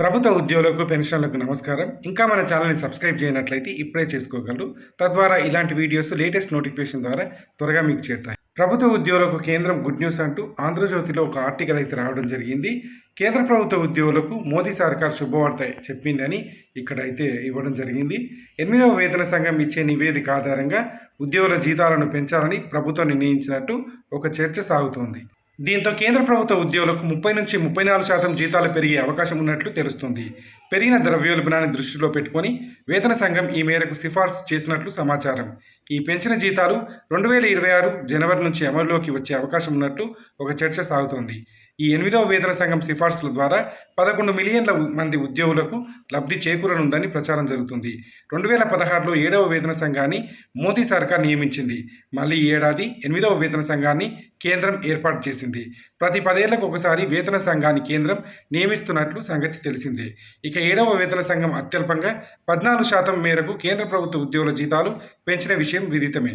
ప్రభుత్వ ఉద్యోగులకు, పెన్షన్లకు నమస్కారం. ఇంకా మన ఛానల్‌ని సబ్స్క్రైబ్ చేయనట్లయితే ఇప్పుడే చేసుకోగలరు. తద్వారా ఇలాంటి వీడియోస్ లేటెస్ట్ నోటిఫికేషన్ ద్వారా త్వరగా మీకు చేరుతాయి. ప్రభుత్వ ఉద్యోగులకు కేంద్రం గుడ్ న్యూస్ అంటూ ఆంధ్రజ్యోతిలో ఒక ఆర్టికల్ అయితే రావడం జరిగింది. కేంద్ర ప్రభుత్వ ఉద్యోగులకు మోదీ సర్కార్ శుభవార్త చెప్పిందని ఇక్కడైతే ఇవ్వడం జరిగింది. 8వ వేతన సంఘం ఇచ్చే నివేదిక ఆధారంగా ఉద్యోగుల జీతాలను పెంచాలని ప్రభుత్వం నిర్ణయించినట్టు ఒక చర్చ సాగుతోంది. దీంతో కేంద్ర ప్రభుత్వ ఉద్యోగులకు 30 నుంచి 34% జీతాలు పెరిగే అవకాశం ఉన్నట్లు తెలుస్తుంది. పెరిగిన ద్రవ్యోల్బణాన్ని దృష్టిలో పెట్టుకొని వేతన సంఘం ఈ మేరకు సిఫార్సు చేసినట్లు సమాచారం. ఈ పెంచిన జీతాలు 2026 జనవరి నుంచి అమలులోకి వచ్చే అవకాశం ఉన్నట్లు ఒక చర్చ సాగుతోంది. ఈ 8వ వేతన సంఘం సిఫార్సుల ద్వారా 11 మిలియన్ల మంది ఉద్యోగులకు లబ్ధి చేకూరనుందని ప్రచారం జరుగుతుంది. 2016లో 7వ వేతన సంఘాన్ని మోదీ సర్కార్ నియమించింది. మళ్ళీ ఈ ఏడాది 8వ వేతన సంఘాన్ని కేంద్రం ఏర్పాటు చేసింది. ప్రతి 10 ఏళ్లకు ఒకసారి వేతన సంఘాన్ని కేంద్రం నియమిస్తున్నట్లు సంగతి తెలిసిందే. ఇక 7వ వేతన సంఘం అత్యల్పంగా 14% మేరకు కేంద్ర ప్రభుత్వ ఉద్యోగుల జీతాలు పెంచిన విషయం విదితమే.